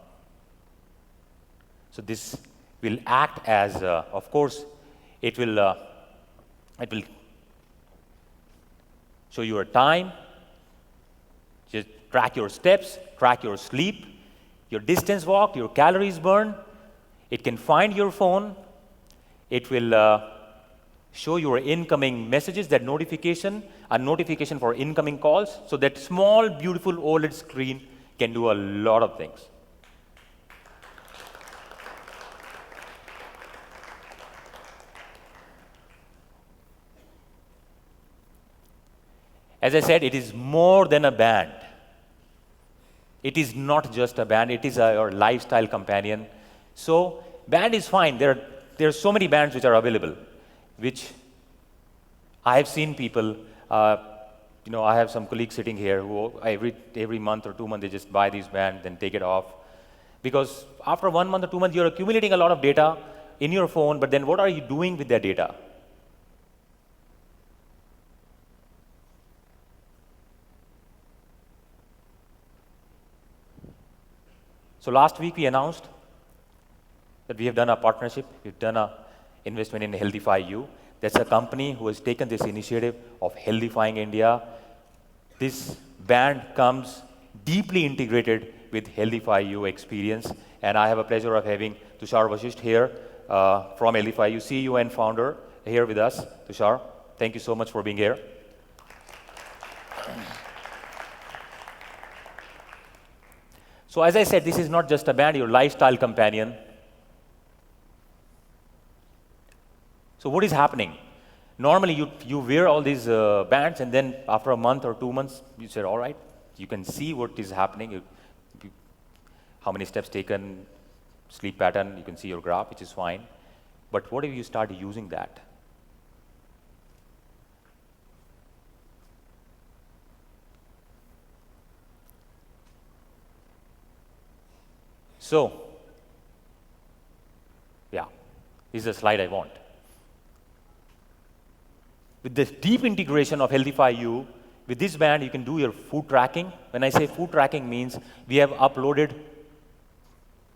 So this will act as, of course, it will show your time, just track your steps, track your sleep, your distance walked, your calories burned. It can find your phone. It will show your incoming messages, that notification, a notification for incoming calls. So that small, beautiful OLED screen can do a lot of things. As I said, it is more than a band. It is not just a band, it is your lifestyle companion. So band is fine. There are so many bands which are available, which I have seen people, I have some colleagues sitting here who every month or 2 months they just buy these bands, then take it off. Because after 1 month or 2 months, you're accumulating a lot of data in your phone, but then what are you doing with that data? So last week we announced that we have done a partnership, we've done an investment in Healthify You. That's a company who has taken this initiative of healthifying India. This band comes deeply integrated with Healthify You experience, and I have a pleasure of having Tushar Vashisht here from Healthify You, CEO and founder, here with us. Tushar, thank you so much for being here. So as I said, this is not just a band, your lifestyle companion. So what is happening? Normally you wear all these bands, and then after a month or 2 months, you say, all right, you can see what is happening, how many steps taken, sleep pattern, you can see your graph, which is fine. But what if you start using that? So, yeah, this is the slide I want. With this deep integration of Healthify You, with this band, you can do your food tracking. When I say food tracking means we have uploaded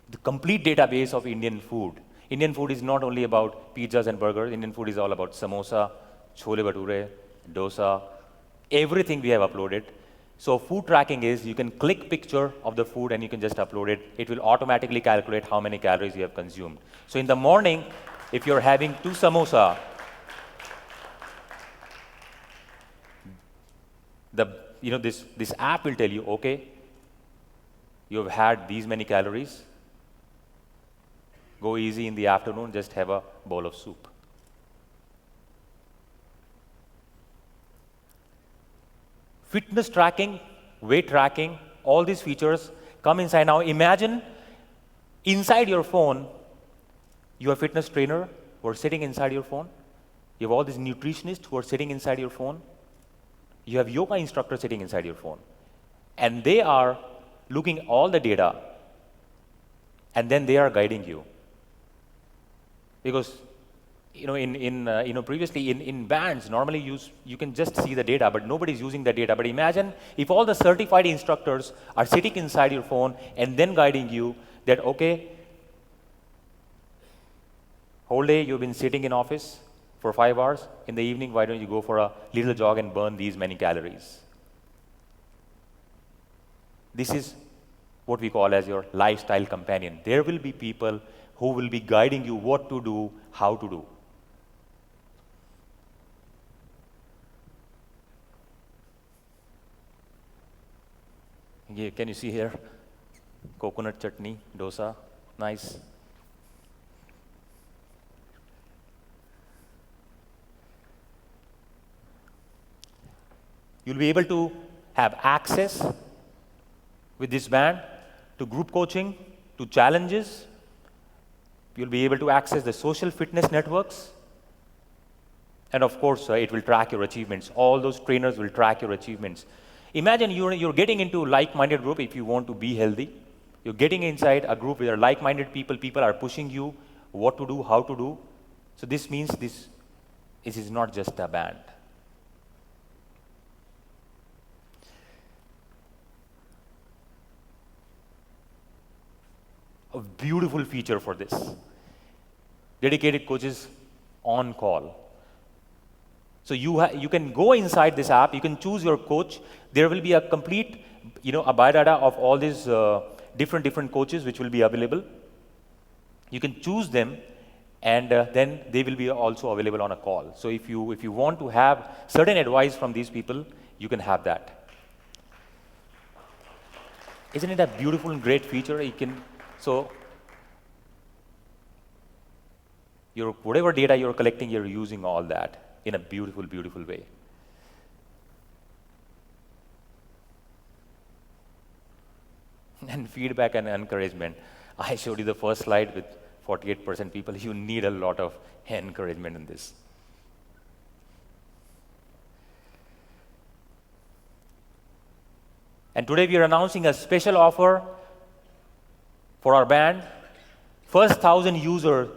the complete database of Indian food. Indian food is not only about pizzas and burgers. Indian food is all about samosa, chole bhature, dosa, everything we have uploaded. So food tracking is you can click picture of the food and you can just upload it. It will automatically calculate how many calories you have consumed. So in the morning, if you're having 2 samosa, this app will tell you, okay, you have had these many calories. Go easy in the afternoon, just have a bowl of soup. Fitness tracking, weight tracking, all these features come inside. Now imagine inside your phone, you have a fitness trainer who are sitting inside your phone. You have all these nutritionists who are sitting inside your phone. You have yoga instructors sitting inside your phone. And they are looking at all the data, and then they are guiding you. Because previously in bands, normally you can just see the data, but nobody's using the data. But imagine if all the certified instructors are sitting inside your phone and then guiding you that, okay, whole day you've been sitting in office, for 5 hours. In the evening, why don't you go for a little jog and burn these many calories? This is what we call as your lifestyle companion. There will be people who will be guiding you what to do, how to do. Yeah, can you see here? Coconut chutney, dosa, nice. You'll be able to have access with this band to group coaching, to challenges. You'll be able to access the social fitness networks. And of course, it will track your achievements. All those trainers will track your achievements. Imagine you're getting into a like-minded group if you want to be healthy. You're getting inside a group where like-minded people. People are pushing you what to do, how to do. So this means this is not just a band. A beautiful feature for this. Dedicated coaches on call. So you can go inside this app, you can choose your coach. There will be a complete, a biodata of all these different coaches which will be available. You can choose them, and then they will be also available on a call. So if you want to have certain advice from these people, you can have that. Isn't it a beautiful and great feature? So whatever data you're collecting, you're using all that in a beautiful, beautiful way. And feedback and encouragement. I showed you the first slide with 48% people. You need a lot of encouragement in this. And today we are announcing a special offer for our band. First 1,000 users,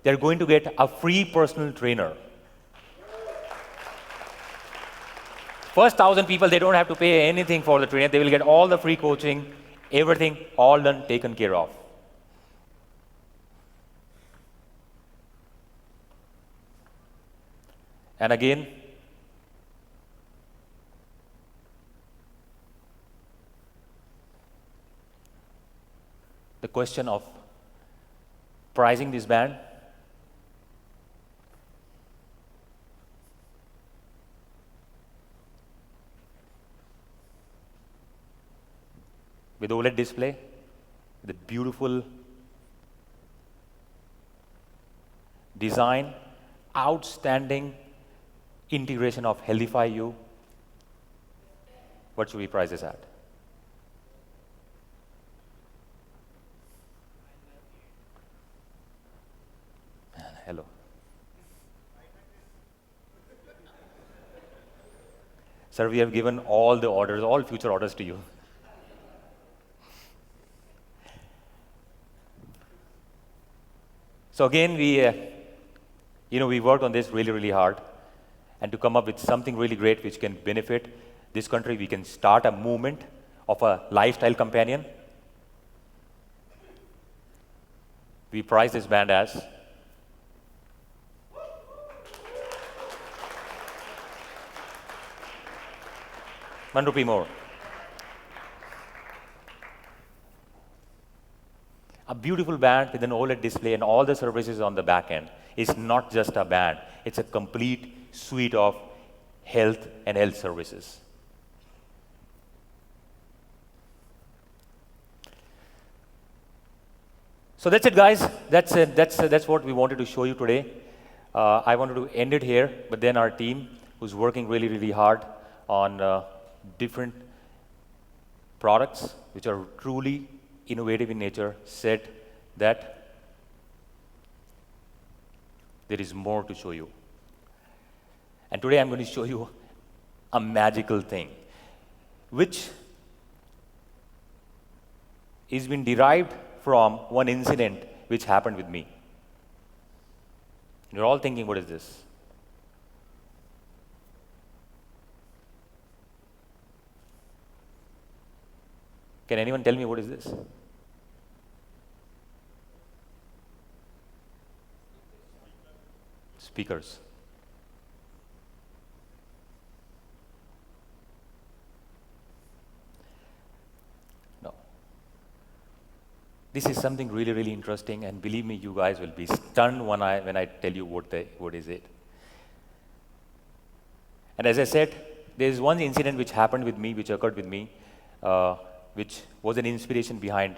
they're going to get a free personal trainer. First 1,000 people, they don't have to pay anything for the trainer. They will get all the free coaching, everything, all done, taken care of. And again, the question of pricing this band. With OLED display, the beautiful design, outstanding integration of Healthify You. What should we price this at? Hello. Sir, we have given all the orders, all future orders to you. So again, we worked on this really, really hard, and to come up with something really great which can benefit this country. We can start a movement of a lifestyle companion. We price this band as ₹1 more. A beautiful band with an OLED display and all the services on the back end. It's not just a band, it's a complete suite of health and health services. So that's it, guys. That's it. That's what we wanted to show you today. I wanted to end it here, but then our team, who's working really, really hard on different products which are truly innovative in nature, said that there is more to show you. And today I'm going to show you a magical thing, which is been derived from one incident which happened with me. You're all thinking, what is this? Can anyone tell me what is this? Speakers. this is something really, really interesting, and believe me, you guys will be stunned when I tell you what is it. And as I said, there is one incident which happened with me, which occurred with me, which was an inspiration behind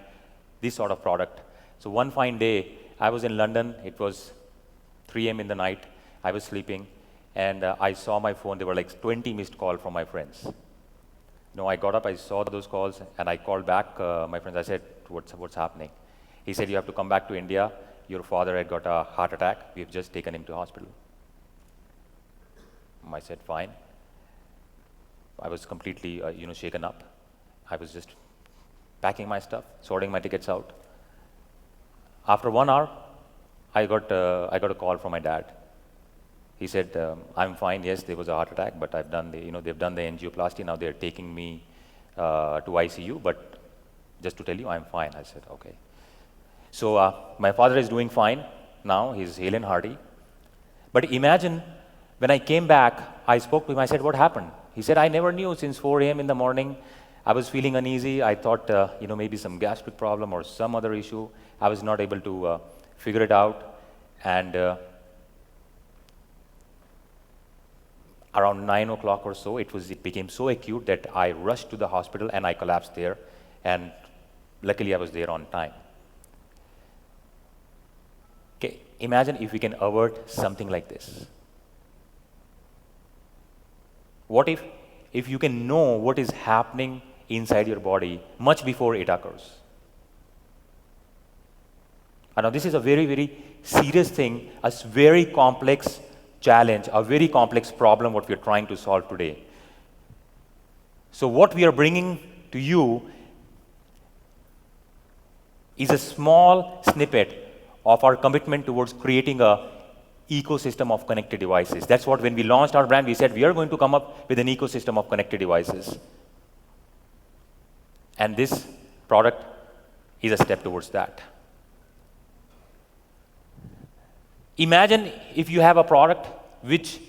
this sort of product. So one fine day, I was in London. It was 3 a.m. in the night. I was sleeping, and I saw my phone. There were like 20 missed calls from my friends. I got up, I saw those calls, and I called back my friends. I said, what's happening? He said, you have to come back to India. Your father had got a heart attack. We've just taken him to hospital. I said, fine. I was completely, shaken up. I was just packing my stuff, sorting my tickets out. After 1 hour, I got a call from my dad. He said, I'm fine. Yes, there was a heart attack, but I've done they've done the angioplasty. Now they're taking me to ICU, but just to tell you, I'm fine. I said, okay. So my father is doing fine now. He's hale and hearty. But imagine, when I came back, I spoke to him. I said, what happened? He said, I never knew. Since 4 a.m. in the morning, I was feeling uneasy. I thought, maybe some gastric problem or some other issue. I was not able to figure it out. And around 9 o'clock or so, it became so acute that I rushed to the hospital and I collapsed there. And luckily, I was there on time. Okay, imagine if we can avert something like this. What if you can know what is happening inside your body much before it occurs? I know this is a very, very serious thing, a very complex challenge, a very complex problem what we are trying to solve today. So what we are bringing to you is a small snippet of our commitment towards creating a ecosystem of connected devices. That's what, when we launched our brand, we said we are going to come up with an ecosystem of connected devices. And this product is a step towards that. Imagine if you have a product which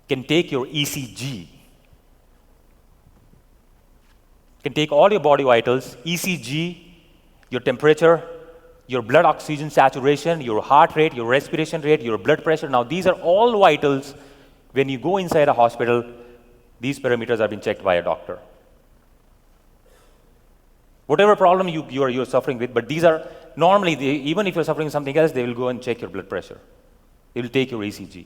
can take your ECG, can take all your body vitals, ECG, your temperature, your blood oxygen saturation, your heart rate, your respiration rate, your blood pressure. Now, these are all vitals. When you go inside a hospital, these parameters are being checked by a doctor. Whatever problem you're suffering with, but these are normally, even if you're suffering something else, they will go and check your blood pressure. They will take your ECG.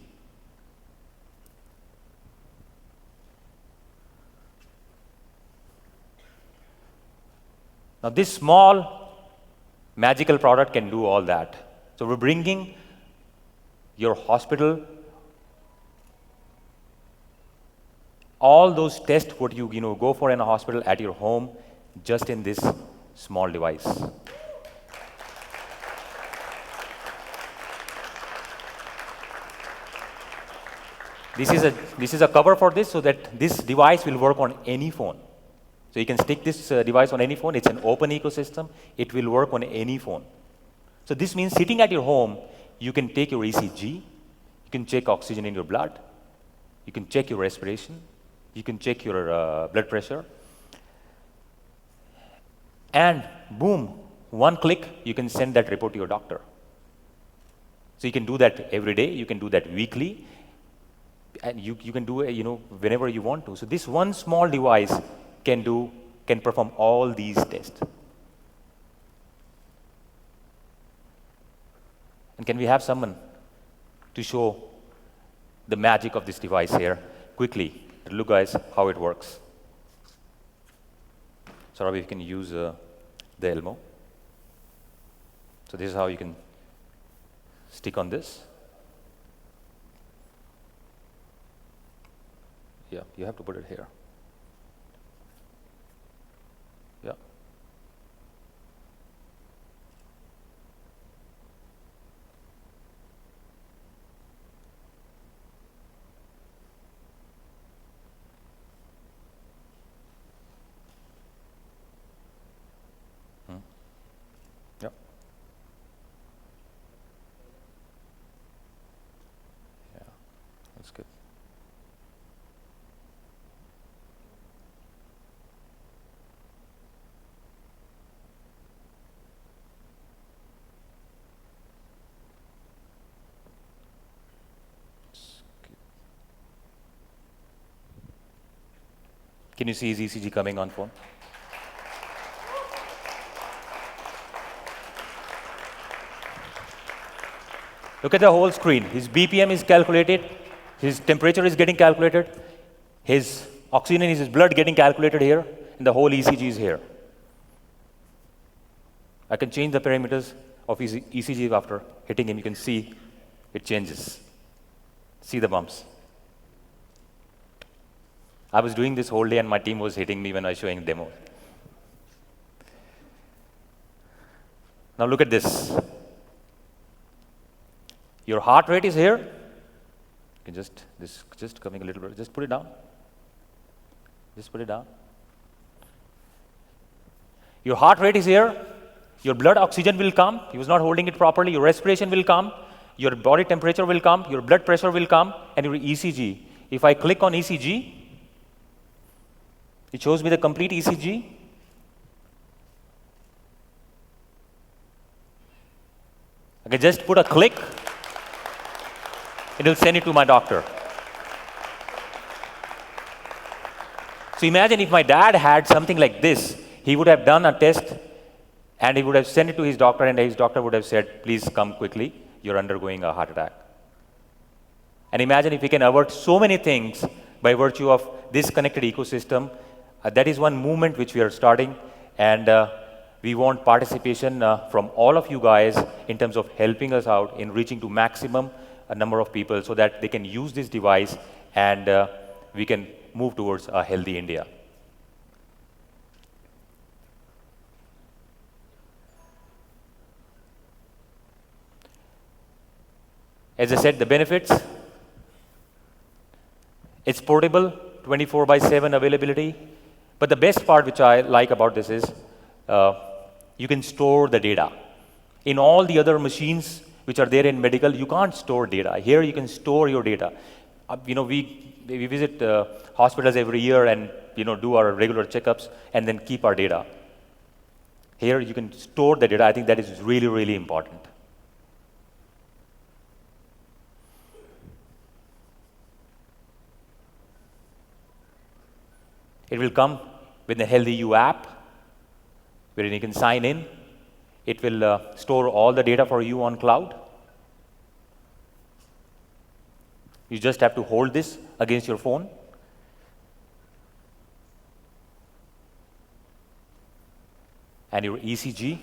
Now, this small magical product can do all that. So we're bringing your hospital all those tests what you go for in a hospital at your home, just in this small device. This is a cover for this, so that this device will work on any phone. So you can stick this device on any phone. It's an open ecosystem. It will work on any phone. So this means sitting at your home, you can take your ECG, you can check oxygen in your blood, you can check your respiration, you can check your blood pressure, and boom, one click, you can send that report to your doctor. So you can do that every day, you can do that weekly, and you can do it whenever you want to. So this one small device can perform all these tests. And can we have someone to show the magic of this device here quickly? Look, guys, how it works. So Ravi, you can use the Elmo. So this is how you can stick on this. Yeah, you have to put it here. Yeah. Yep. Yeah, that's good. Can you see his ECG coming on phone? Look at the whole screen. His BPM is calculated. His temperature is getting calculated. His oxygen in his blood getting calculated here. And the whole ECG is here. I can change the parameters of his ECG after hitting him. You can see it changes. See the bumps. I was doing this whole day and my team was hitting me when I was showing demo. Now look at this. Your heart rate is here. You can just coming a little bit. Just put it down. Just put it down. Your heart rate is here. Your blood oxygen will come. He was not holding it properly. Your respiration will come. Your body temperature will come. Your blood pressure will come. And your ECG. If I click on ECG, it shows me the complete ECG. I can just put a click. It will send it to my doctor. So imagine if my dad had something like this, he would have done a test and he would have sent it to his doctor and his doctor would have said, please come quickly, you're undergoing a heart attack. And imagine if we can avert so many things by virtue of this connected ecosystem. That is one movement which we are starting, and we want participation from all of you guys in terms of helping us out in reaching to maximum number of people so that they can use this device and we can move towards a healthy India. As I said, the benefits, it's portable, 24/7 availability. But the best part which I like about this is you can store the data. In all the other machines which are there in medical, you can't store data. Here you can store your data. We visit hospitals every year and do our regular checkups and then keep our data. Here you can store the data. I think that is really, really important. It will come with the Healthy You app, wherein you can sign in. It will store all the data for you on cloud. You just have to hold this against your phone. And your ECG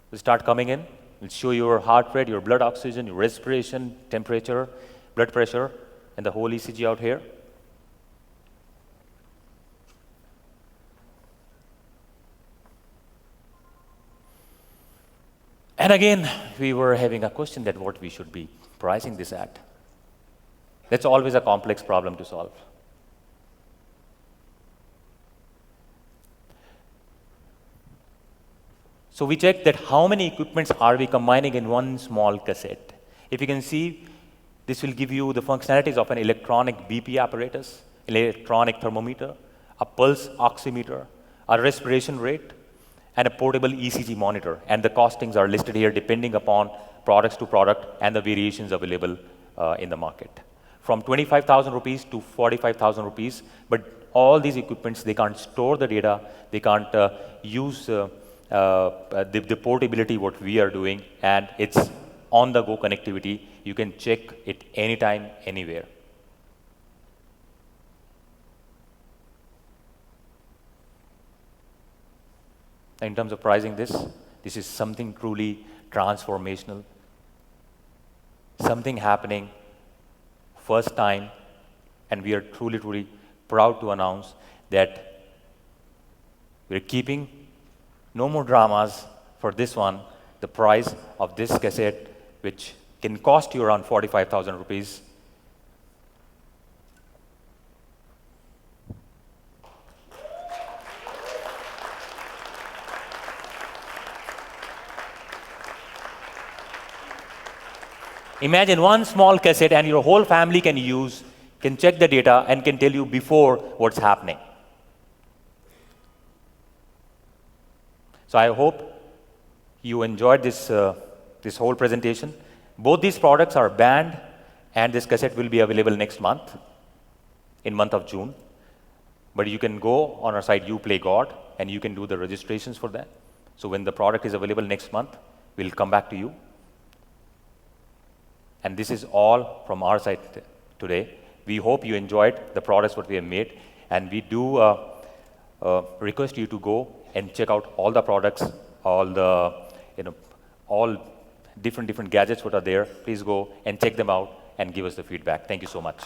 will start coming in. It will show your heart rate, your blood oxygen, your respiration, temperature, blood pressure, and the whole ECG out here. And again, we were having a question that what we should be pricing this at. That's always a complex problem to solve. So we checked that how many equipments are we combining in one small cassette. If you can see, this will give you the functionalities of an electronic BP apparatus, electronic thermometer, a pulse oximeter, a respiration rate, and a portable ECG monitor. And the costings are listed here depending upon products to product and the variations available in the market. From 25,000 rupees to 45,000 rupees, but all these equipments, they can't store the data, they can't use the portability what we are doing, and it's on-the-go connectivity. You can check it anytime, anywhere. In terms of pricing this is something truly transformational, something happening first time, and we are truly, truly proud to announce that we're keeping no more dramas for this one. The price of this cassette, which can cost you around 45,000 rupees, imagine one small cassette and your whole family can use, can check the data and can tell you before what's happening. So I hope you enjoyed this whole presentation. Both these products are banned and this cassette will be available next month, in month of June. But you can go on our site, You Play God, and you can do the registrations for that. So when the product is available next month, we'll come back to you. And this is all from our side today. We hope you enjoyed the products what we have made, and we do request you to go and check out all the products, all the all different gadgets what are there. Please go and check them out and give us the feedback. Thank you so much.